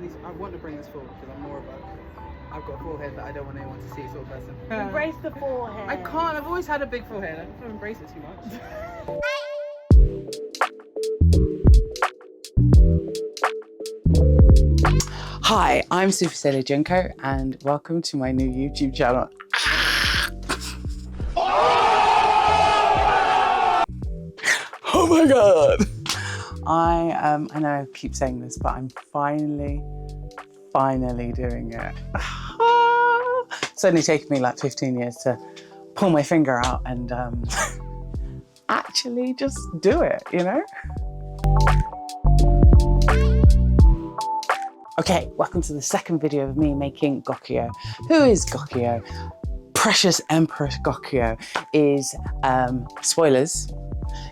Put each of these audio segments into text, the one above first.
I want to bring this forward because I'm more of a, I've got a forehead that I don't want anyone to see sort of person. Embrace the forehead. I can't, I've always had a big forehead. I don't embrace it too much. Hi, I'm Super Lady Gyokuyou and welcome to my new YouTube channel. Oh my god! I know I keep saying this, but I'm finally doing it. It's only taken me like 15 years to pull my finger out and actually just do it, you know? Okay, welcome to the second video of me making Gyokuyō. Who is Gyokuyō? Precious Empress Gyokuyō is, spoilers,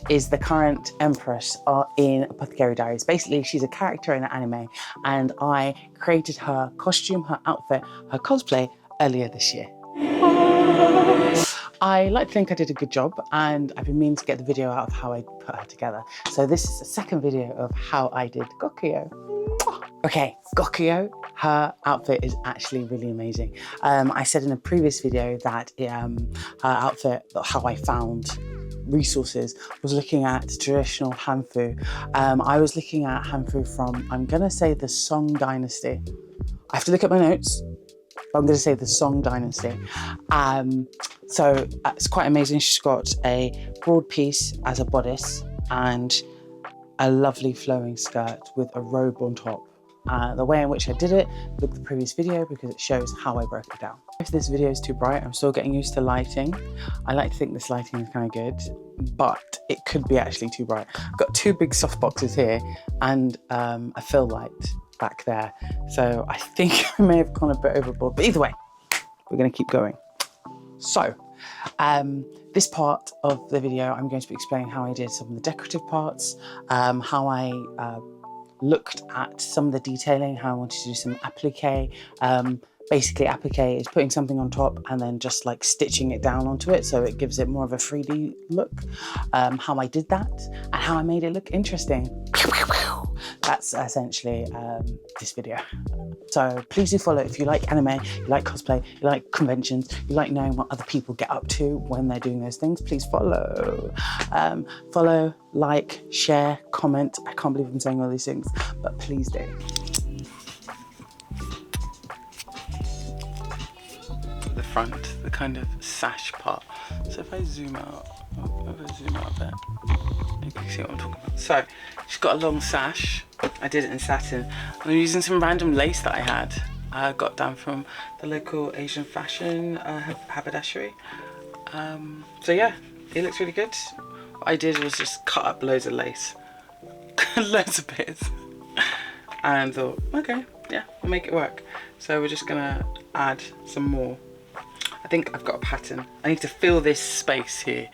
is the current Empress in Apothecary Diaries. Basically, she's a character in an anime, and I created her costume, her outfit, her cosplay earlier this year. I like to think I did a good job, and I've been meaning to get the video out of how I put her together. So this is the second video of how I did Gyokuyō. Okay, Gyokuyō, her outfit is actually really amazing. I said in a previous video that her outfit, how I found resources, was looking at traditional Hanfu. I was looking at Hanfu from, I'm gonna say, the Song Dynasty. I have to look at my notes, but I'm gonna say the Song Dynasty. So it's quite amazing. She's got a broad piece as a bodice and a lovely flowing skirt with a robe on top. The way in which I did it, look at the previous video because it shows how I broke it down. If this video is too bright, I'm still getting used to lighting. I like to think this lighting is kind of good, but it could be actually too bright. I've got two big soft boxes here and a fill light back there. So I think I may have gone a bit overboard, but either way, we're gonna keep going. So, this part of the video, I'm going to be explaining how I did some of the decorative parts, how I looked at some of the detailing, how I wanted to do some applique. Basically, applique is putting something on top and then just like stitching it down onto it so it gives it more of a 3D look. How I did that and how I made it look interesting. That's essentially this video. So please do follow if you like anime, you like cosplay, you like conventions, you like knowing what other people get up to when they're doing those things. Please follow. Follow, like, share, comment. I can't believe I'm saying all these things, but please do. The front, the kind of sash part. So if I zoom out, a bit, you can see what I'm talking about. So she's got a long sash. I did it in satin. I'm using some random lace that I had. I got down from the local Asian fashion haberdashery. So yeah, it looks really good. What I did was just cut up loads of lace, loads of bits, and thought, okay, yeah, I'll make it work. So we're just gonna add some more. I think I've got a pattern. I need to fill this space here.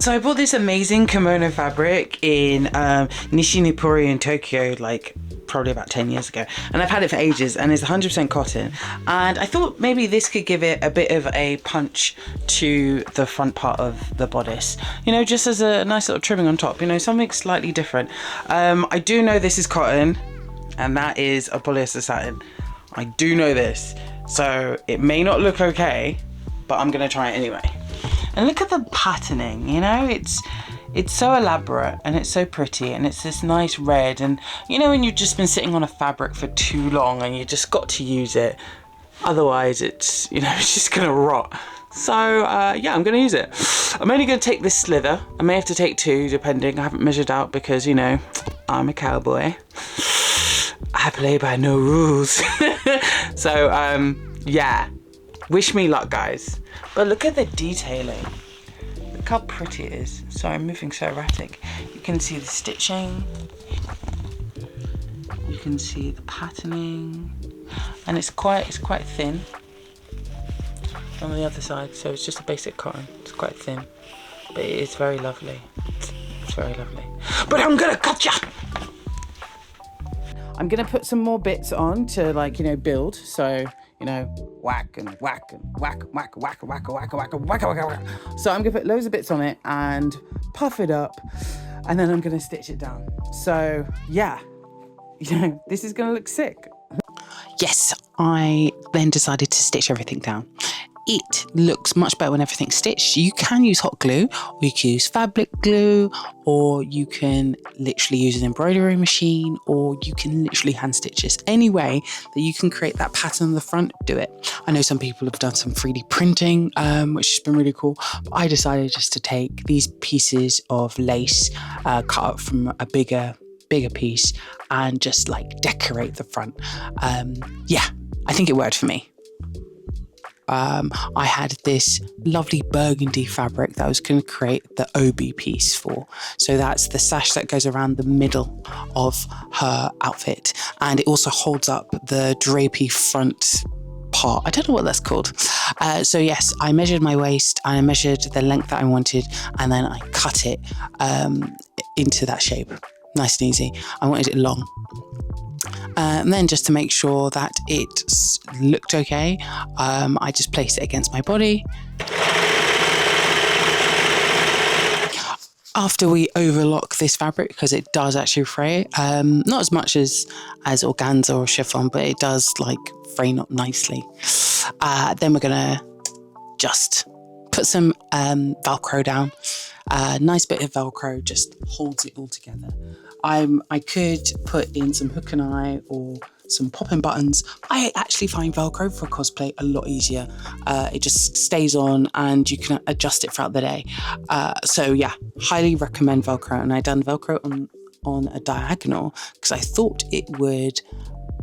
So I bought this amazing kimono fabric in Nishinipuri in Tokyo, like probably about 10 years ago. And I've had it for ages and it's 100% cotton. And I thought maybe this could give it a bit of a punch to the front part of the bodice. You know, just as a nice little trimming on top, you know, something slightly different. I do know this is cotton and that is a polyester satin. I do know this. So it may not look okay, but I'm gonna try it anyway. And look at the patterning, you know, it's so elaborate and it's so pretty and it's this nice red, and you know when you've just been sitting on a fabric for too long and you just got to use it, otherwise it's, you know, it's just gonna rot. So yeah, I'm gonna use it. I'm only gonna take this slither. I may have to take two depending. I haven't measured out because, you know, I'm a cowboy. I play by no rules. So yeah, wish me luck, guys. But look at the detailing. Look how pretty it is. Sorry, I'm moving so erratic. You can see the stitching. You can see the patterning. And it's quite thin on the other side. So it's just a basic cotton. It's quite thin. But it is very lovely. It's very lovely. But I'm gonna cut ya! I'm gonna put some more bits on to, like, you know, build. So, you know, whack and whack and whack, whack, whack, whack, whack, whack, whack, whack, whack. So I'm gonna put loads of bits on it and puff it up, and then I'm gonna stitch it down. So yeah, you know, this is gonna look sick. Yes, I then decided to stitch everything down. It looks much better when everything's stitched. You can use hot glue, or you can use fabric glue, or you can literally use an embroidery machine, or you can literally hand stitch this. Any way that you can create that pattern on the front, do it. I know some people have done some 3D printing, which has been really cool. But I decided just to take these pieces of lace, cut up from a bigger piece, and just like decorate the front. Yeah, I think it worked for me. I had this lovely burgundy fabric that I was going to create the obi piece for. So that's the sash that goes around the middle of her outfit. And it also holds up the drapey front part. I don't know what that's called. So yes, I measured my waist, and I measured the length that I wanted, and then I cut it into that shape. Nice and easy. I wanted it long. And then just to make sure that it looked okay, I just placed it against my body. After we overlock this fabric, because it does actually fray, not as much as organza or chiffon, but it does like fray up nicely. Then we're gonna just put some Velcro down. Nice bit of Velcro just holds it all together. I could put in some hook and eye or some pop-in buttons. I actually find Velcro for cosplay a lot easier. It just stays on and you can adjust it throughout the day. So yeah, highly recommend Velcro. And I done Velcro on a diagonal because I thought it would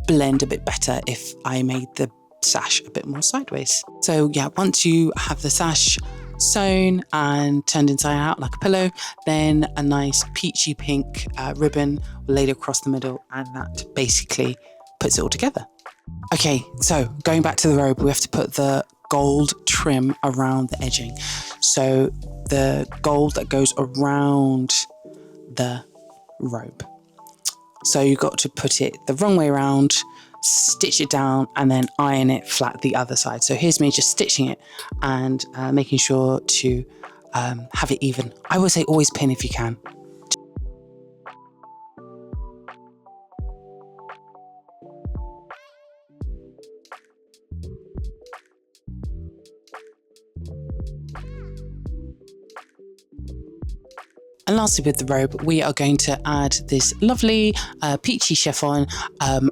blend a bit better if I made the sash a bit more sideways. So yeah, once you have the sash sewn and turned inside out like a pillow, then a nice peachy pink ribbon laid across the middle, and that basically puts it all together. Okay, so going back to the robe, we have to put the gold trim around the edging. So the gold that goes around the robe. So you've got to put it the wrong way around, stitch it down, and then iron it flat the other side. So here's me just stitching it and making sure to have it even. I would say always pin if you can. And lastly, with the robe, we are going to add this lovely peachy chiffon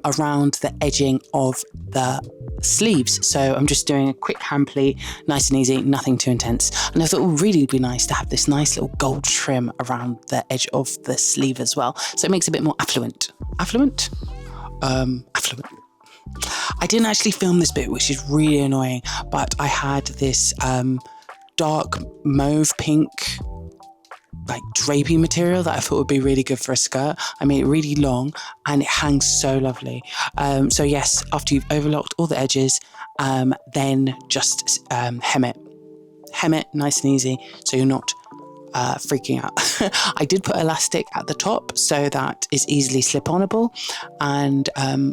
around the edging of the sleeves. So I'm just doing a quick hand pleat, nice and easy, nothing too intense. And I thought it would really be nice to have this nice little gold trim around the edge of the sleeve as well. So it makes it a bit more affluent. Affluent? Affluent. I didn't actually film this bit, which is really annoying, but I had this dark mauve pink like drapey material that I thought would be really good for a skirt. I made it really long and it hangs so lovely. So yes, after you've overlocked all the edges, then just hem it. Hem it nice and easy so you're not freaking out. I did put elastic at the top so that it's easily slip-onable, and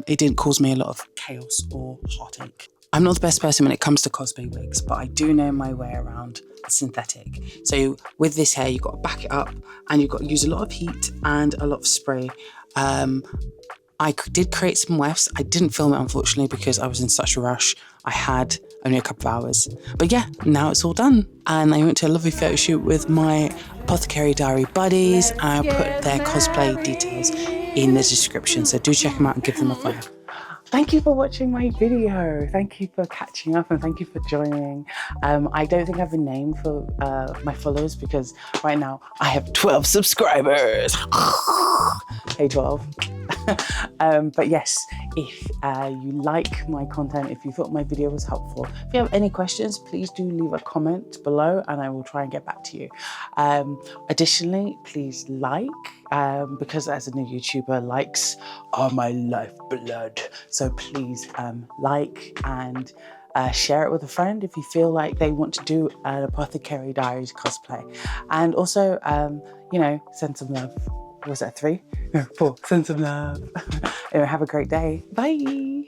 it didn't cause me a lot of chaos or heartache. I'm not the best person when it comes to cosplay wigs, but I do know my way around synthetic. So with this hair, you've got to back it up and you've got to use a lot of heat and a lot of spray. I did create some wefts. I didn't film it, unfortunately, because I was in such a rush. I had only a couple of hours. But yeah, now it's all done. And I went to a lovely photo shoot with my Apothecary Diary buddies. And I put their cosplay details in the description. So do check them out and give them a follow. Thank you for watching my video. Thank you for catching up and thank you for joining. I don't think I have a name for my followers because right now I have 12 subscribers. Hey 12. But yes, if you like my content, if you thought my video was helpful, if you have any questions, please do leave a comment below and I will try and get back to you. Additionally, please like, because as a new YouTuber, likes are my lifeblood. So please like and share it with a friend if you feel like they want to do an Apothecary Diaries cosplay. And also, you know, send some love. Was that 3? No, 4. Send some love. Anyway, have a great day. Bye.